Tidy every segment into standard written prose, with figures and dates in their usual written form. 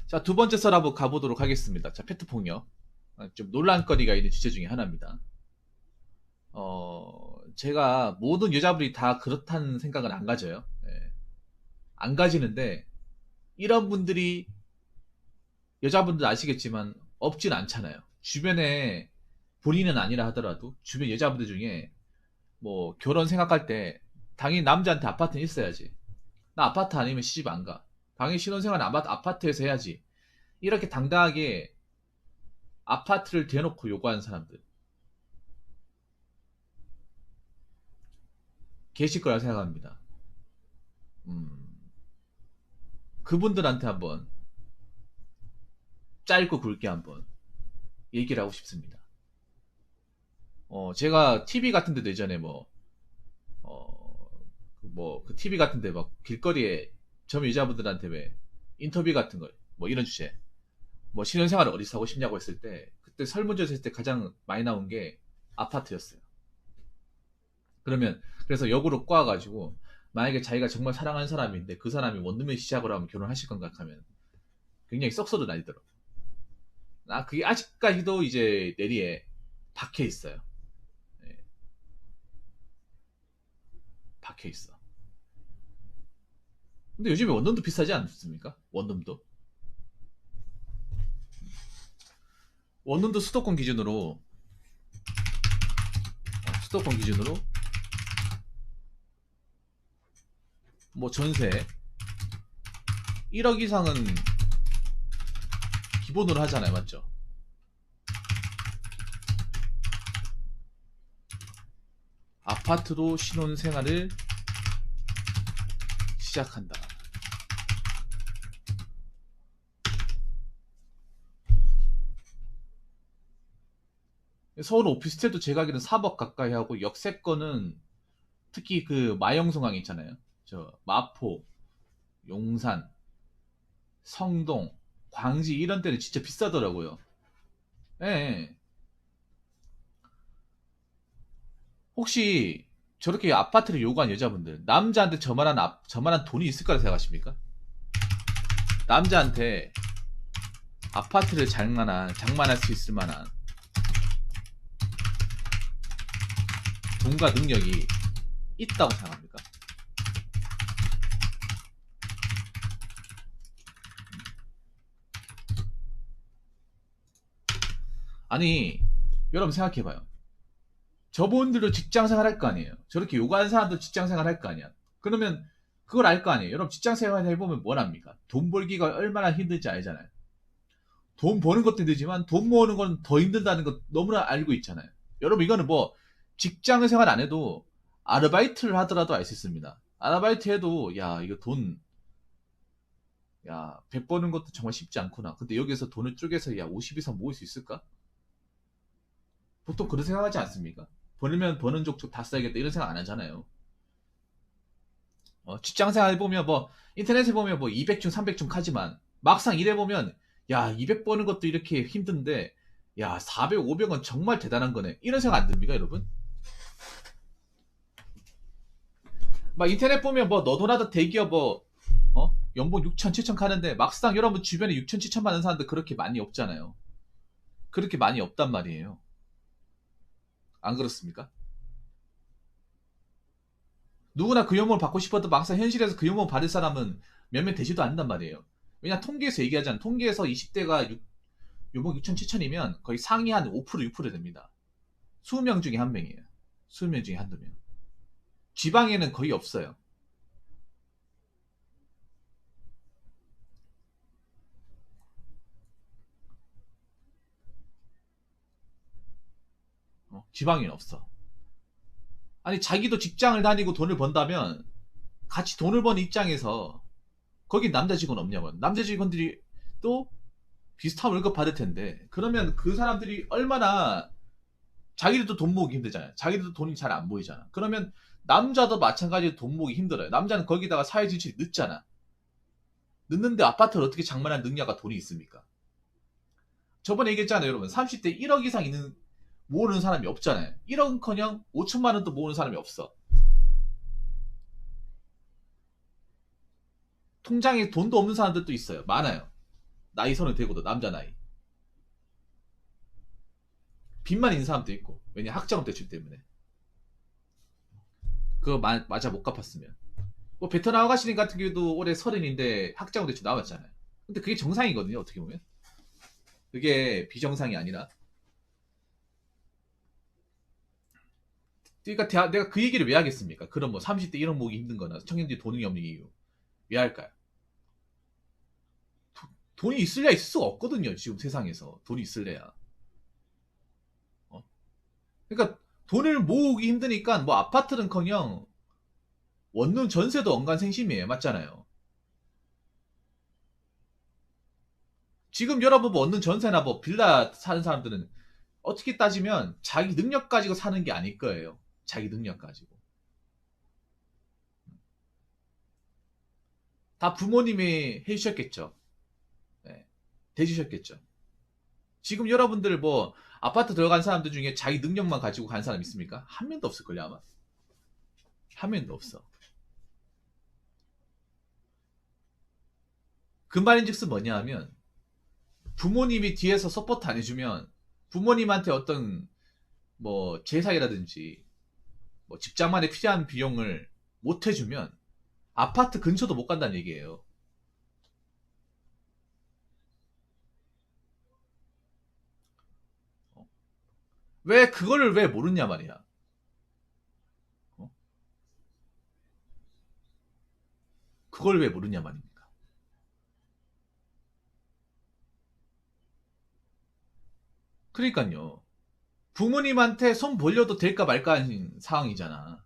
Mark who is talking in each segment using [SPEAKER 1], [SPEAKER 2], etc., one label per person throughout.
[SPEAKER 1] 자, 두 번째 썰 한번 가보도록 하겠습니다. 자, 페트폭력. 좀 논란거리가 있는 주제 중에 하나입니다. 제가 모든 여자분이 다 그렇다는 생각은 안 가져요. 예. 안 가지는데, 이런 분들이 여자분들 아시겠지만 없진 않잖아요. 주변에 본인은 아니라 하더라도 주변 여자분들 중에 뭐 결혼 생각할 때 당연히 남자한테 아파트는 있어야지. 나 아파트 아니면 시집 안 가. 당연히 신혼생활 아파트에서 해야지. 이렇게 당당하게 아파트를 대놓고 요구하는 사람들 계실 거라 생각합니다. 음, 그분들한테 한번 짧고 굵게 한번 얘기를 하고 싶습니다. 제가 TV 같은 데도 예전에 그 TV 같은 데 막 길거리에 점 여자분들한테 왜 인터뷰 같은 거, 뭐 이런 주제, 뭐 신혼생활을 어디서 하고 싶냐고 했을 때, 그때 설문조사 했을 때 가장 많이 나온 게 아파트였어요. 그래서 역으로 꼬아가지고, 만약에 자기가 정말 사랑하는 사람인데 그 사람이 원룸에 시작을 하면 결혼하실 건가 하면 굉장히 썩소리 나리더라고. 그게 아직까지도 이제 내리에 박혀 있어요. 예, 박혀 있어. 근데 요즘에 원룸도 비싸지 않습니까? 원룸도 수도권 기준으로 뭐 전세 1억 이상은 기본으로 하잖아요, 맞죠? 아파트로 신혼생활을 시작한다. 서울 오피스텔도 제가 알기로는 3억 가까이 하고, 역세권은 특히 그 마영성항 있잖아요. 저 마포, 용산, 성동, 광지 이런 데는 진짜 비싸더라고요. 예. 예. 혹시 저렇게 아파트를 요구한 여자분들, 남자한테 저만한 돈이 있을 거라 생각하십니까? 남자한테 아파트를 장만할 수 있을 만한 돈과 능력이 있다고 생각합니까? 아니, 여러분 생각해봐요. 저분들도 직장 생활 할 거 아니에요. 저렇게 요구하는 사람도 직장 생활 할 거 아니야. 그러면 그걸 알 거 아니에요. 여러분 직장 생활 해보면 뭘 합니까? 돈 벌기가 얼마나 힘든지 알잖아요. 돈 버는 것도 힘들지만 돈 모으는 건 더 힘들다는 거 너무나 알고 있잖아요. 여러분 이거는 뭐 직장 생활 안 해도 아르바이트를 하더라도 알 수 있습니다. 아르바이트 해도 야 이거 돈 야, 100 버는 것도 정말 쉽지 않구나. 근데 여기서 돈을 쪼개서 야, 50 이상 모을 수 있을까? 보통 그런 생각하지 않습니까? 벌면 버는 족족 다 써야겠다 이런 생각 안 하잖아요. 직장 생활 보면 뭐 인터넷에 보면 뭐 200중 300중 하지만 막상 일해 보면 야, 200 버는 것도 이렇게 힘든데 야, 400, 500은 정말 대단한 거네. 이런 생각 안 듭니까, 여러분? 막 인터넷 보면 뭐 너도나도 대기업 연봉 6천, 7천 가는데 막상 여러분 주변에 6천, 7천 받는 사람들 그렇게 많이 없잖아요. 그렇게 많이 없단 말이에요. 안 그렇습니까? 누구나 그 연봉을 받고 싶어도 막상 현실에서 그 연봉을 받을 사람은 몇몇 되지도 않는단 말이에요. 왜냐 통계에서 얘기하잖아. 통계에서 20대가 연봉 6천, 7천이면 거의 상위 한 5%, 6% 됩니다. 20명 중에 한 명이에요. 20명 중에 한두 명. 지방에는 거의 없어요. 지방에는 없어. 아니 자기도 직장을 다니고 돈을 번다면 같이 돈을 버는 입장에서 거기 남자 직원 없냐고요. 남자 직원들이 또 비슷한 월급 받을 텐데 그러면 그 사람들이 얼마나 자기들도 돈 모으기 힘들잖아요. 자기들도 돈이 잘 안 모이잖아. 그러면 남자도 마찬가지로 돈 모으기 힘들어요. 남자는 거기다가 사회 진출이 늦잖아. 늦는데 아파트를 어떻게 장만할 능력과 돈이 있습니까? 저번에 얘기했잖아요, 여러분. 30대 1억 이상 있는 모으는 사람이 없잖아요. 1억은커녕 5천만 원도 모으는 사람이 없어. 통장에 돈도 없는 사람들도 있어요. 많아요. 나이 서른 되고도 남자 나이. 빚만 있는 사람도 있고. 왜냐 학자금 대출 때문에. 그거 맞아 못 갚았으면. 뭐 베트남 아가씨님 같은 경우도 올해 서른인데 학자금 대출 나왔잖아요. 근데 그게 정상이거든요 어떻게 보면. 그게 비정상이 아니라. 그러니까 내가 그 얘기를 왜 하겠습니까? 그런 뭐 30대 이런 모기 힘든 거나 청년들이 돈이 없는 이유. 왜 할까요? 돈이 있을래야 있을 수가 없거든요. 지금 세상에서. 돈이 있을래야. 어? 그러니까 돈을 모으기 힘드니까 뭐 아파트는커녕 원룸 전세도 언간생심이에요. 맞잖아요. 지금 여러분 뭐 원룸 전세나 뭐 빌라 사는 사람들은 어떻게 따지면 자기 능력 가지고 사는 게 아닐 거예요. 자기 능력 가지고. 다 부모님이 해주셨겠죠. 네. 대주셨겠죠. 지금 여러분들 뭐 아파트 들어간 사람들 중에 자기 능력만 가지고 간 사람 있습니까? 한 명도 없을걸요 아마. 한 명도 없어. 그 말인즉슨 뭐냐 하면 부모님이 뒤에서 서포트 안 해주면 부모님한테 어떤 뭐 제사이라든지 뭐 집장만에 필요한 비용을 못 해주면 아파트 근처도 못 간다는 얘기예요. 왜 그거를 왜 모르냐 말이야. 어? 그걸 왜 모르냐 말입니까. 그러니까요. 부모님한테 손 벌려도 될까 말까 하는 상황이잖아.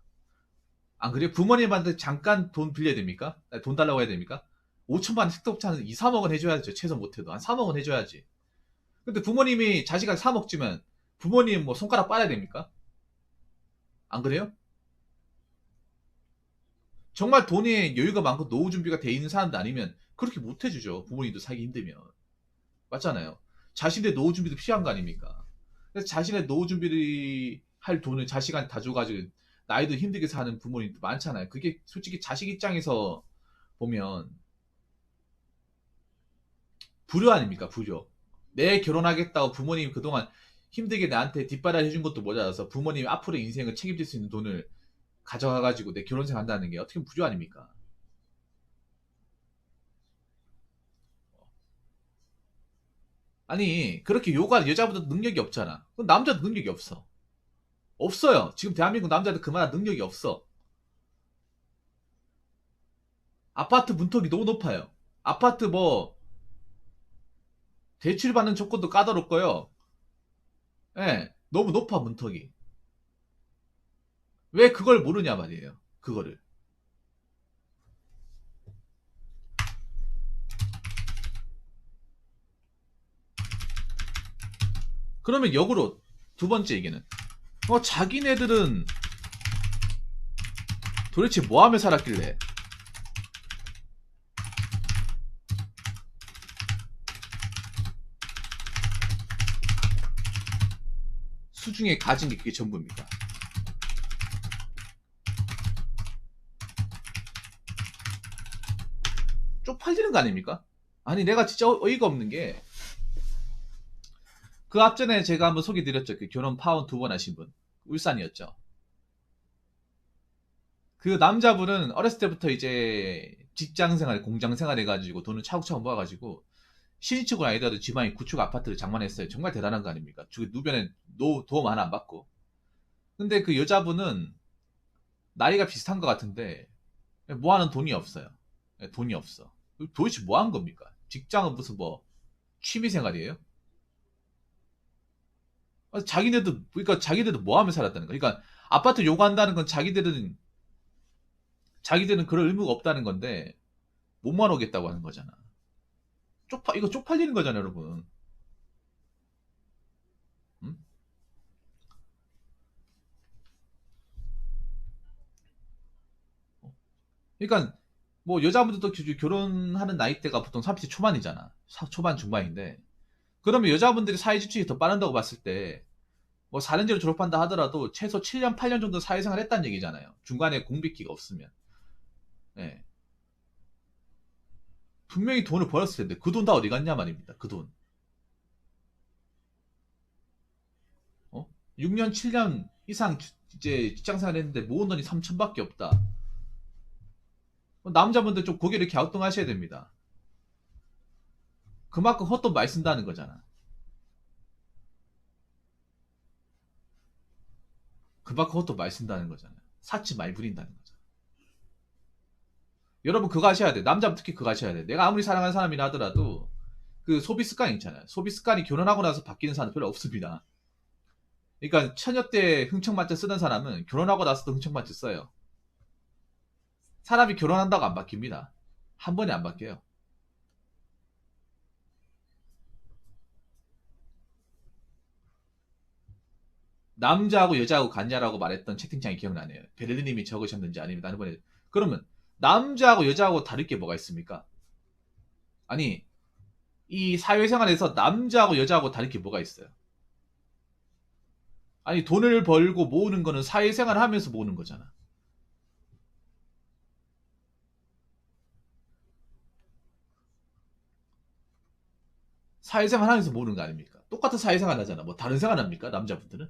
[SPEAKER 1] 안 그래요? 부모님한테 잠깐 돈 빌려야 됩니까? 아니, 돈 달라고 해야 됩니까? 5천만 원 택도 없지 않은 2, 3억은 해줘야죠. 최소 못해도. 한 3억은 해줘야지. 근데 부모님이 자식한테 3억 주면 부모님 뭐 손가락 빨아야 됩니까? 안 그래요? 정말 돈에 여유가 많고 노후 준비가 돼 있는 사람도 아니면 그렇게 못 해주죠. 부모님도 살기 힘들면. 맞잖아요. 자신의 노후 준비도 필요한 거 아닙니까? 그래서 자신의 노후 준비를 할 돈을 자식한테 다 줘가지고 나이도 힘들게 사는 부모님도 많잖아요. 그게 솔직히 자식 입장에서 보면 불효 아닙니까? 불효. 내 결혼하겠다고 부모님이 그동안 힘들게 나한테 뒷바라지 해준 것도 모자라서 부모님이 앞으로 인생을 책임질 수 있는 돈을 가져가가지고 내 결혼생 한다는 게 어떻게 보면 불효 아닙니까? 아니 그렇게 요구하는 여자보다 능력이 없잖아. 그럼 남자도 능력이 없어. 없어요. 지금 대한민국 남자들 그만한 능력이 없어. 아파트 문턱이 너무 높아요. 아파트 뭐 대출받는 조건도 까다롭고요. 예, 너무 높아 문턱이. 왜 그걸 모르냐 말이에요. 그거를. 그러면 역으로 두 번째 얘기는 자기네들은 도대체 뭐 하며 살았길래 수중에 가진 게 그게 전부입니까? 쪽팔리는 거 아닙니까? 아니 내가 진짜 어이가 없는 게 그 앞전에 제가 한번 소개드렸죠. 그 결혼 파혼 2번 하신 분. 울산이었죠. 그 남자분은 어렸을 때부터 이제 직장 생활, 공장 생활 해가지고 돈을 차곡차곡 모아가지고 신혼집은 아니더라도 집안에 구축 아파트를 장만했어요. 정말 대단한 거 아닙니까? 누변에 도움 하나 안 받고. 근데 그 여자분은 나이가 비슷한 것 같은데 모아는 돈이 없어요. 돈이 없어. 도대체 뭐 한 겁니까? 직장은 무슨 뭐 취미 생활이에요? 그러니까 자기네도 뭐 하며 살았다는 거. 그러니까 아파트 요구한다는 건 자기들은 그럴 의무가 없다는 건데 못 모아놓겠다고 하는 거잖아. 이거 쪽팔리는 거잖아, 여러분. 음? 그러니까 뭐 여자분들도 결혼하는 나이대가 보통 30대 초반이잖아. 초반 중반인데 그러면 여자분들이 사회 진출이 더 빠른다고 봤을 때 뭐 4년제로 졸업한다 하더라도 최소 7년, 8년 정도 사회생활 했다는 얘기잖아요. 중간에 공백기가 없으면. 예. 분명히 돈을 벌었을 텐데 그 돈 다 어디 갔냐 말입니다. 그 돈. 6년, 7년 이상 이제 직장생활 했는데 모은 돈이 3천밖에 없다. 남자분들 좀 고개를 갸우뚱하셔야 됩니다. 그만큼 헛돈 많이 쓴다는 거잖아. 그만큼 헛돈 많이 쓴다는 거잖아. 사치 많이 부린다는 거잖아. 여러분 그거 하셔야 돼. 남자분 특히 그거 하셔야 돼. 내가 아무리 사랑하는 사람이라 하더라도 그 소비 습관이 있잖아요. 소비 습관이 결혼하고 나서 바뀌는 사람은 별로 없습니다. 그러니까 처녀 때 흥청만점 쓰던 사람은 결혼하고 나서도 흥청만점 써요. 사람이 결혼한다고 안 바뀝니다. 한 번에 안 바뀌어요. 남자하고 여자하고 같냐라고 말했던 채팅창이 기억나네요. 베를리님이 적으셨는지 아니면 다른 번에. 그러면 남자하고 여자하고 다를 게 뭐가 있습니까? 아니 이 사회생활에서 남자하고 여자하고 다를 게 뭐가 있어요? 아니 돈을 벌고 모으는 거는 사회생활 하면서 모으는 거잖아. 사회생활 하면서 모으는 거 아닙니까? 똑같은 사회생활 하잖아. 뭐 다른 생활 합니까? 남자분들은?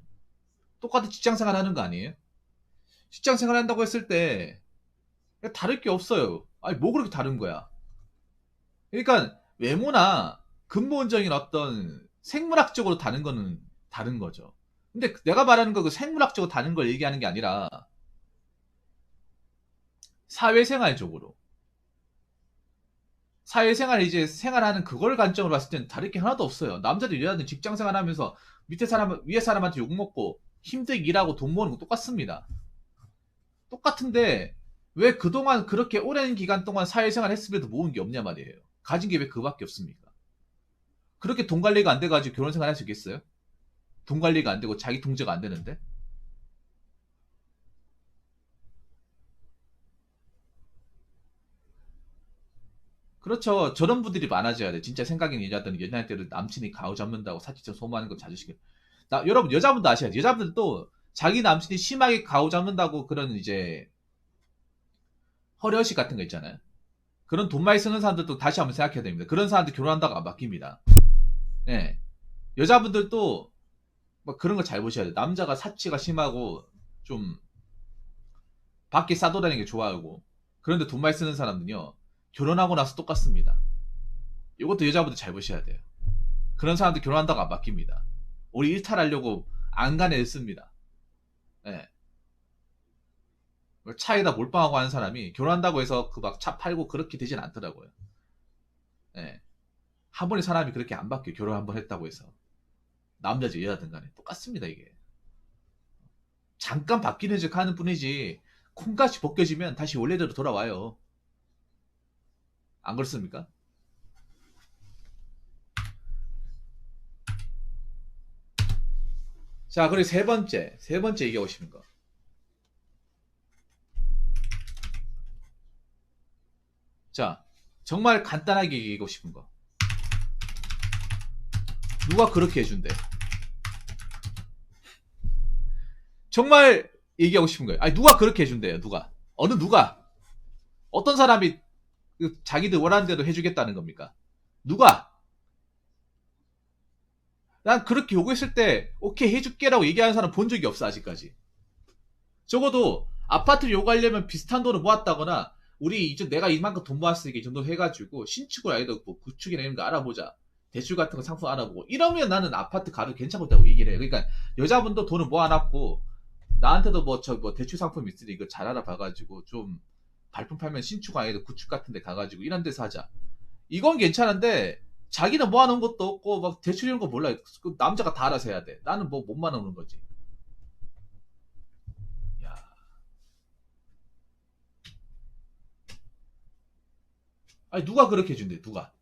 [SPEAKER 1] 똑같은 직장생활 하는 거 아니에요? 직장생활 한다고 했을 때 다를 게 없어요. 아니 뭐 그렇게 다른 거야? 그러니까 외모나 근본적인 어떤 생물학적으로 다른 거는 다른 거죠. 근데 내가 말하는 거 그 생물학적으로 다른 걸 얘기하는 게 아니라 사회생활적으로 사회생활 이제 생활하는 그걸 관점으로 봤을 때는 다를 게 하나도 없어요. 남자들 여자들 직장생활 하면서 밑에 사람 위에 사람한테 욕먹고 힘들게 일하고 돈 모으는 거 똑같습니다. 똑같은데 왜 그동안 그렇게 오랜 기간 동안 사회생활 했음에도 모은 게 없냐 말이에요. 가진 게 왜 그밖에 없습니까? 그렇게 돈 관리가 안 돼가지고 결혼 생활 할 수 있겠어요? 돈 관리가 안 되고 자기 통제가 안 되는데? 그렇죠. 저런 분들이 많아져야 돼. 진짜 생각인 여자들은 연애할 때도 남친이 가오 잡는다고 사치처럼 소모하는 거 자주시게. 여러분 여자분도 아셔야 돼. 여자분들도 자기 남친이 심하게 가오 잡는다고 그런 이제 허례허식 같은 거 있잖아요. 그런 돈 많이 쓰는 사람들도 다시 한번 생각해야 됩니다. 그런 사람들 결혼한다고 안 바뀝니다. 예. 여자분들도 뭐 그런 거 잘 보셔야 돼. 남자가 사치가 심하고 좀 밖에 싸돌아다니는 게 좋아하고 그런데 돈 많이 쓰는 사람은요 결혼하고 나서 똑같습니다. 이것도 여자분들 잘 보셔야 돼요. 그런 사람들 결혼한다고 안 바뀝니다. 우리 일탈하려고 안간에 애씁니다. 예. 차에다 몰빵하고 하는 사람이 결혼한다고 해서 그 막 차 팔고 그렇게 되진 않더라고요. 예. 한 번에 사람이 그렇게 안 바뀌어. 결혼 한 번 했다고 해서. 남자지 여자든 간에 똑같습니다 이게. 잠깐 바뀌는 척 하는 뿐이지 콩같이 벗겨지면 다시 원래대로 돌아와요. 안 그렇습니까? 자, 그리고 세 번째 얘기하고 싶은 거. 자, 정말 간단하게 얘기하고 싶은 거. 누가 그렇게 해준대? 정말 얘기하고 싶은 거예요. 아니, 누가 그렇게 해준대요, 누가? 어느 누가? 어떤 사람이 자기들 원하는 대로 해주겠다는 겁니까? 누가? 난 그렇게 요구했을 때, 오케이, 해줄게라고 얘기하는 사람 본 적이 없어, 아직까지. 적어도 아파트를 요구하려면 비슷한 돈을 모았다거나, 우리 이제 내가 이만큼 돈 모았으니까 이 정도 해가지고, 신축을 아니도 뭐 구축이나 이런 거 알아보자. 대출 같은 거 상품 알아보고. 이러면 나는 아파트 가격 괜찮다고 얘기를 해요. 그러니까 여자분도 돈을 모아놨고, 나한테도 뭐 대출 상품 있으니 이거 잘 알아봐가지고 좀 발품 팔면 신축 아니도 구축 같은 데 가가지고 이런 데서 하자. 이건 괜찮은데 자기는 모아놓은 것도 없고 막 대출 이런 거 몰라. 그 남자가 다 알아서 해야 돼. 나는 뭐 못 모아놓는 거지. 야, 아니 누가 그렇게 해준대? 누가?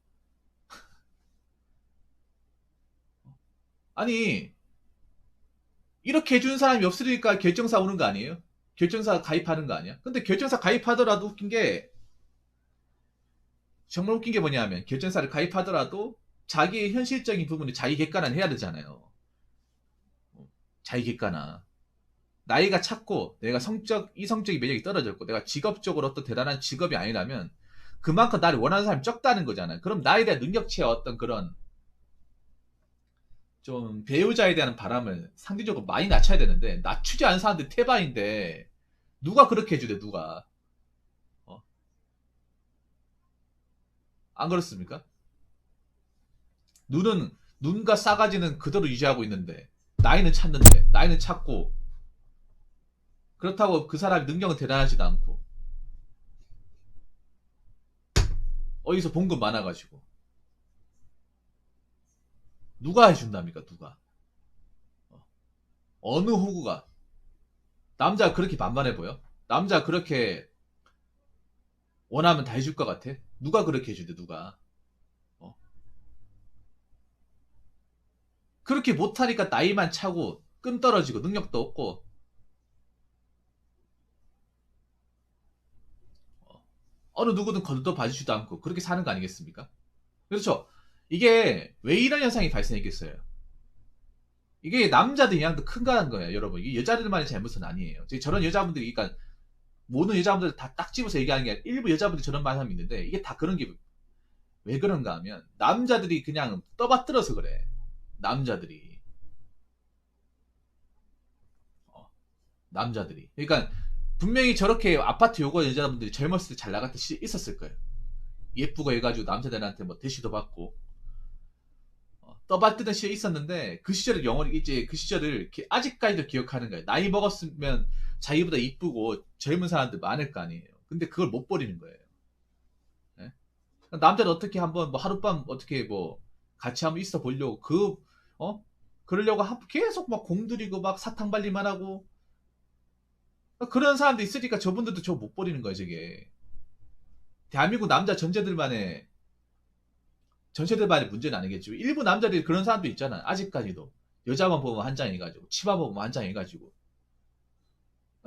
[SPEAKER 1] 아니 이렇게 해주는 사람이 없으니까 결정사 오는 거 아니에요? 결정사 가입하는 거 아니야? 근데 결정사 가입하더라도 웃긴 게 정말 웃긴 게 뭐냐면 결정사를 가입하더라도 자기의 현실적인 부분이 자기 객관화는 해야 되잖아요. 자기 객관화. 나이가 찼고 내가 성적 이성적인 매력이 떨어졌고 내가 직업적으로 어떤 대단한 직업이 아니라면 그만큼 나를 원하는 사람이 적다는 거잖아요. 그럼 나에 대한 능력치의 어떤 그런 좀 배우자에 대한 바람을 상대적으로 많이 낮춰야 되는데 낮추지 않은 사람들 태반인데 누가 그렇게 해주대 누가. 어? 안 그렇습니까? 눈과 싸가지는 그대로 유지하고 있는데 나이는 찾는데 나이는 찾고 그렇다고 그 사람이 능력은 대단하지도 않고 어디서 본 것 많아가지고 누가 해준답니까 누가. 어느 호구가. 남자가 그렇게 만만해 보여? 남자가 그렇게 원하면 다 해줄 것 같아? 누가 그렇게 해준대 누가. 어? 그렇게 못하니까 나이만 차고 끈 떨어지고 능력도 없고 어느 누구든 거들떠 봐주지도 않고 그렇게 사는 거 아니겠습니까? 그렇죠. 이게 왜 이런 현상이 발생했겠어요? 이게 남자들 영향도 큰가는 거예요 여러분. 이게 여자들만의 잘못은 아니에요. 저런 여자분들이 그러니까 모든 여자분들 다 딱 집어서 얘기하는 게 아니라 일부 여자분들이 저런 말하면 있는데 이게 다 그런 게 왜 그런가 하면 남자들이 그냥 떠받들어서 그래. 남자들이 남자들이 그러니까 분명히 저렇게 아파트 요구 여자분들이 젊었을 때 잘 나갈 때 있었을 거예요. 예쁘고 해가지고 남자들한테 뭐 대시도 받고 떠받드는 시절이 있었는데 그 시절을 영원히 이제 그 시절을 아직까지도 기억하는 거예요. 나이 먹었으면 자기보다 이쁘고 젊은 사람들 많을 거 아니에요. 근데 그걸 못 버리는 거예요. 예? 남자를 어떻게 한번 뭐 하룻밤 어떻게 뭐 같이 한번 있어 보려고 그러려고 계속 막 공들이고 막 사탕 발리만 하고 그런 사람도 있으니까 저분들도 저 못 버리는 거예요. 저게 대한민국 남자 전체들만의 문제는 아니겠죠. 일부 남자들이 그런 사람도 있잖아. 아직까지도 여자만 보면 한 장 해가지고 치마 보면 한 장 해가지고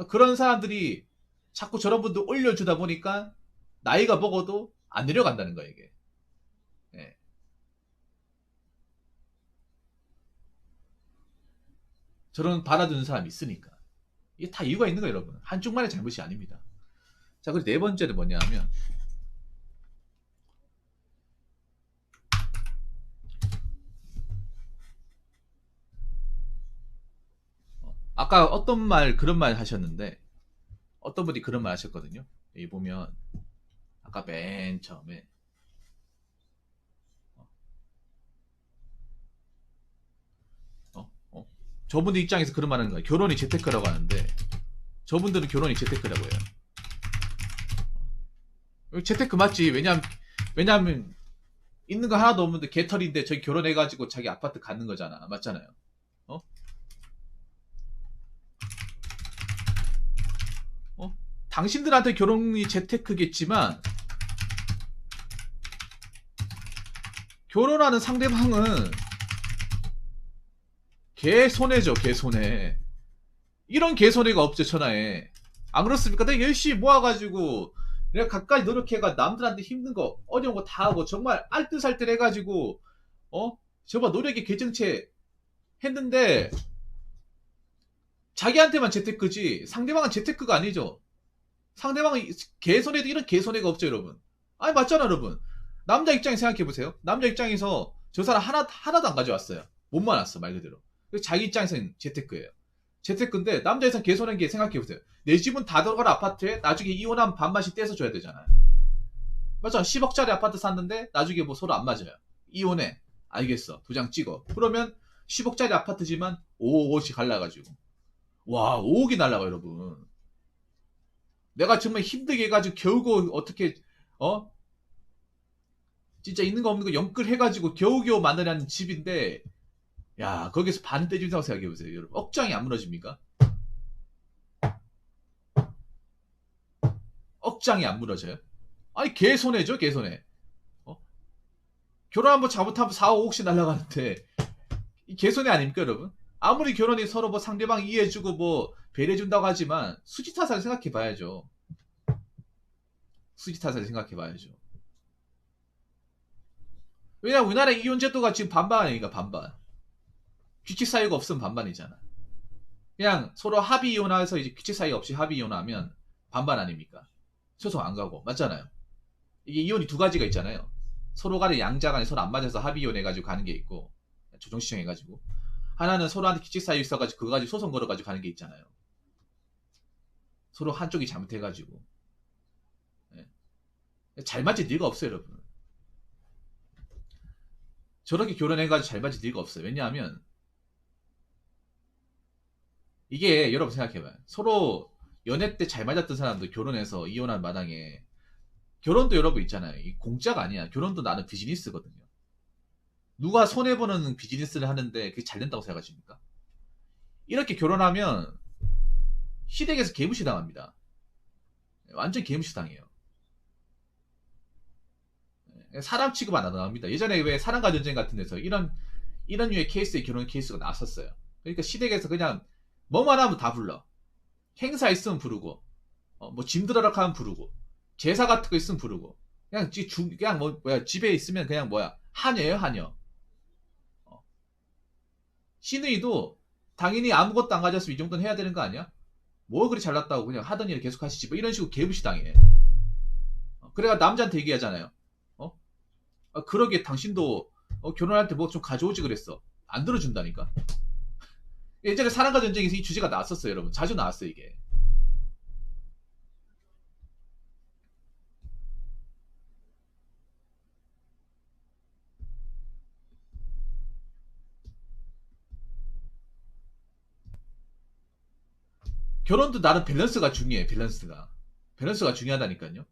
[SPEAKER 1] 그런 사람들이 자꾸 저런 분들 올려주다 보니까 나이가 먹어도 안 내려간다는 거야 이게. 예. 저런 받아주는 사람이 있으니까 이게 다 이유가 있는 거예요 여러분. 한쪽만의 잘못이 아닙니다. 자 그리고 네 번째는 뭐냐면 아까 그런 말 하셨는데 어떤 분이 그런 말 하셨거든요. 여기 보면 아까 맨 처음에 저분들 입장에서 그런 말 하는 거예요. 결혼이 재테크라고 하는데 저분들은 결혼이 재테크라고 해요. 재테크 맞지. 왜냐면 있는 거 하나도 없는데 개털인데 저기 결혼해가지고 자기 아파트 갖는 거잖아. 맞잖아요. 어? 당신들한테 결혼이 재테크겠지만 결혼하는 상대방은 개손해죠. 개손해. 이런 개손해가 없죠. 천하에. 안 그렇습니까? 내가 열심히 모아가지고 내가 갖가지 노력해가 남들한테 힘든 거 어려운 거 다 하고 정말 알뜰살뜰 해가지고 정말 노력의 개정체 했는데 자기한테만 재테크지 상대방은 재테크가 아니죠. 상대방은 개손해도 이런 개손해가 없죠 여러분. 아니 맞잖아 여러분. 남자 입장에 생각해보세요. 남자 입장에서 저 사람 하나도 안 가져왔어요. 못만 왔어 말 그대로. 자기 입장에서는 재테크예요. 재테크인데 남자 입장 개손한 게 생각해보세요. 내 집은 다 들어갈 아파트에 나중에 이혼하면 반반씩 떼서 줘야 되잖아요. 맞아. 10억짜리 아파트 샀는데 나중에 뭐 서로 안 맞아요. 이혼해. 알겠어. 도장 찍어. 그러면 10억짜리 아파트지만 5억씩 갈라가지고. 와 5억이 날라가 여러분. 내가 정말 힘들게 해가지고 겨우겨우 어떻게 진짜 있는 거 없는 거 영끌 해가지고 겨우겨우 만들어낸 집인데 야 거기서 반 떼준다고 생각해보세요 여러분. 억장이 안 무너집니까? 억장이 안 무너져요? 아니 개손해죠 개손해. 결혼 한번 잘못하면 4, 5억씩 날라가는데 이 개손해 아닙니까 여러분? 아무리 결혼이 서로 뭐 상대방 이해해주고 뭐 배려해준다고 하지만 수지타산을 생각해봐야죠. 수지타산을 생각해봐야죠. 왜냐면 우리나라 이혼 제도가 지금 반반 아니니까 반반. 규칙 사유가 없으면 반반이잖아. 그냥 서로 합의 이혼해서 이제 규칙 사유 없이 합의 이혼하면 반반 아닙니까? 소송 안 가고 맞잖아요. 이게 이혼이 두 가지가 있잖아요. 서로 간에 양자 간에 서로 안 맞아서 합의 이혼 해가지고 가는 게 있고, 조정 신청해가지고. 하나는 서로한테 규칙 사유 있어가지고 그거 가지고 소송 걸어가지고 가는 게 있잖아요. 서로 한쪽이 잘못해가지고. 예. 잘 맞을 리가 없어요, 여러분. 저렇게 결혼해가지고 잘 맞을 리가 없어요. 왜냐하면 이게 여러분 생각해봐요. 서로 연애 때 잘 맞았던 사람도 결혼해서 이혼한 마당에, 결혼도 여러분 있잖아요. 이 공짜가 아니야. 결혼도 나는 비즈니스거든요. 누가 손해보는 비즈니스를 하는데 그게 잘 된다고 생각하십니까? 이렇게 결혼하면 시댁에서 개무시 당합니다. 완전 개무시 당해요. 사람 취급 안 당합니다. 예전에 왜 사랑과 전쟁 같은 데서 이런 류의 케이스의 결혼 케이스가 나왔었어요. 그러니까 시댁에서 그냥 뭐만 하면 다 불러. 행사 있으면 부르고, 뭐 짐 들어라 하면 부르고, 제사 같은 거 있으면 부르고, 그냥 뭐 뭐야 집에 있으면 그냥 뭐야 하녀예요 하녀. 시누이도 당연히 아무것도 안 가졌으면 이 정도는 해야 되는 거 아니야? 뭐 그리 잘났다고 그냥 하던 일을 계속 하시지 뭐 이런 식으로 개부시 당해. 그래가 남자한테 얘기하잖아요. 어? 그러게 당신도 결혼할 때 뭐 좀 가져오지 그랬어. 안 들어준다니까. 예전에 사랑과 전쟁에서 이 주제가 나왔었어요, 여러분. 자주 나왔어요, 이게. 결혼도 나름 밸런스가 중요해, 밸런스가. 밸런스가 중요하다니까요.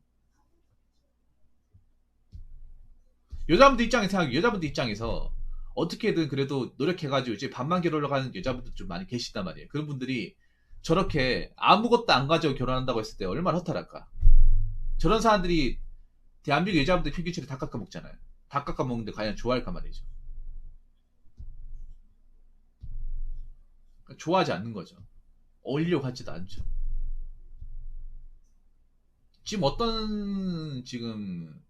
[SPEAKER 1] 여자분들 입장에서 생각해, 여자분들 입장에서 어떻게든 그래도 노력해가지고 이제 반만 결혼을 하는 여자분들 좀 많이 계시단 말이에요. 그런 분들이 저렇게 아무것도 안 가지고 결혼한다고 했을 때 얼마나 허탈할까. 저런 사람들이 대한민국 여자분들 평균치를 다 깎아먹잖아요. 다 깎아먹는데 과연 좋아할까 말이죠. 그러니까 좋아하지 않는 거죠. 어울리려고 하지도 않죠. 지금 어떤 지금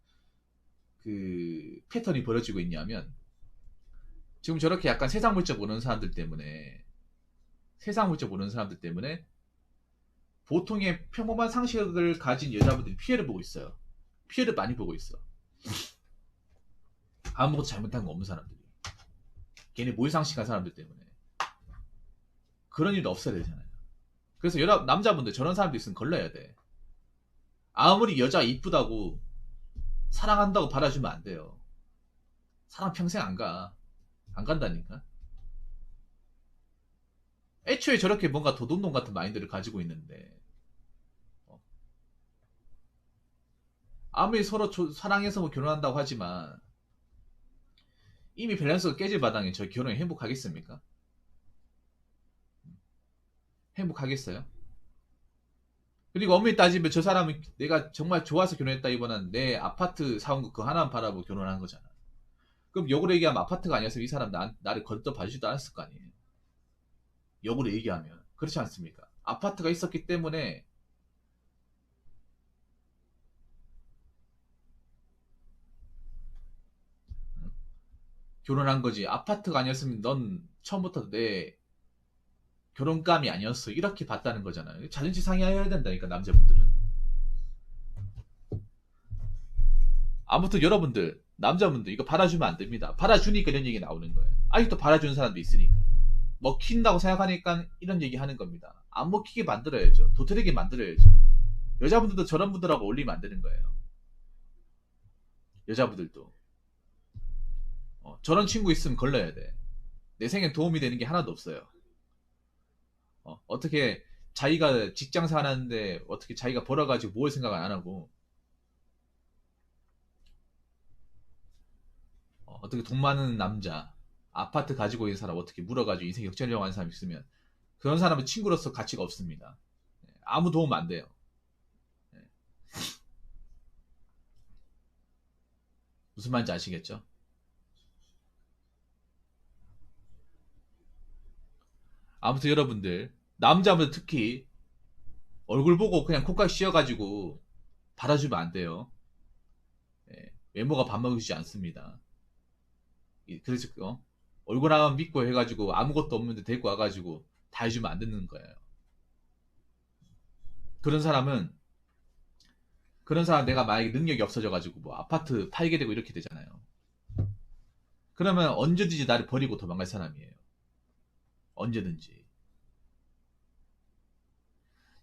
[SPEAKER 1] 그 패턴이 벌어지고 있냐면 지금 저렇게 약간 세상 물적 보는 사람들 때문에 세상 물적 보는 사람들 때문에 보통의 평범한 상식을 가진 여자분들이 피해를 보고 있어요. 피해를 많이 보고 있어. 아무것도 잘못한 거 없는 사람들이. 걔네 모의상식한 사람들 때문에. 그런 일도 없어야 되잖아요. 그래서 남자분들 저런 사람도 있으면 걸러야 돼. 아무리 여자 이쁘다고 사랑한다고 받아주면 안 돼요. 사랑 평생 안 가. 안 간다니까. 애초에 저렇게 뭔가 도둑놈 같은 마인드를 가지고 있는데 아무리 서로 사랑해서 뭐 결혼한다고 하지만 이미 밸런스가 깨질 마당에 저 결혼이 행복하겠습니까? 행복하겠어요? 그리고 엄밀히 따지면 저 사람은 내가 정말 좋아서 결혼했다기보다는 내 아파트 사온 거 그거 하나만 바라보고 결혼한 거잖아. 그럼 역으로 얘기하면 아파트가 아니었으면 이 사람 나를 거듭 봐주지도 않았을 거 아니에요. 역으로 얘기하면. 그렇지 않습니까? 아파트가 있었기 때문에 결혼한 거지. 아파트가 아니었으면 넌 처음부터 내 결혼감이 아니었어. 이렇게 봤다는 거잖아요. 자존심 상해야 된다니까, 남자분들은. 아무튼 여러분들, 남자분들 이거 받아주면 안 됩니다. 받아주니까 이런 얘기 나오는 거예요. 아직도 받아주는 사람도 있으니까. 먹힌다고 생각하니까 이런 얘기 하는 겁니다. 안 먹히게 만들어야죠. 도태되게 만들어야죠. 여자분들도 저런 분들하고 어울리면 안 되는 거예요. 여자분들도. 저런 친구 있으면 걸러야 돼. 내 생에 도움이 되는 게 하나도 없어요. 어떻게 자기가 직장 사는데 어떻게 자기가 벌어가지고 뭘 생각 안 하고 어떻게 돈 많은 남자 아파트 가지고 있는 사람 어떻게 물어가지고 인생 역전하려고 하는 사람 있으면 그런 사람은 친구로서 가치가 없습니다. 아무 도움 안 돼요. 무슨 말인지 아시겠죠? 아무튼 여러분들 남자분들 특히 얼굴 보고 그냥 콧각 씌어가지고 받아주면 안 돼요. 외모가 밥 먹이지 않습니다. 그래서 얼굴 하나만 믿고 해가지고 아무것도 없는데 데리고 와가지고 다 해주면 안 되는 거예요. 그런 사람은 그런 사람 내가 만약에 능력이 없어져가지고 뭐 아파트 팔게 되고 이렇게 되잖아요. 그러면 언제든지 나를 버리고 도망갈 사람이에요. 언제든지.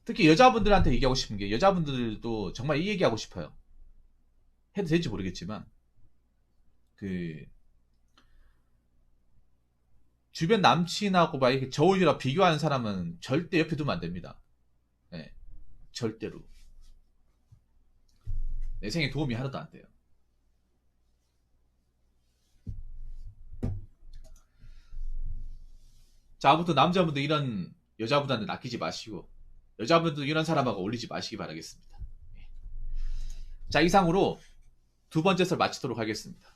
[SPEAKER 1] 특히 여자분들한테 얘기하고 싶은 게, 여자분들도 정말 이 얘기하고 싶어요. 해도 될지 모르겠지만 그 주변 남친하고 막 이렇게 저울이라 비교하는 사람은 절대 옆에 두면 안 됩니다. 네, 절대로. 내 생에 도움이 하나도 안 돼요. 자, 아무튼 남자분들 이런 여자분한테 낚이지 마시고, 여자분들 이런 사람하고 어울리지 마시기 바라겠습니다. 자, 이상으로 두 번째 설 마치도록 하겠습니다.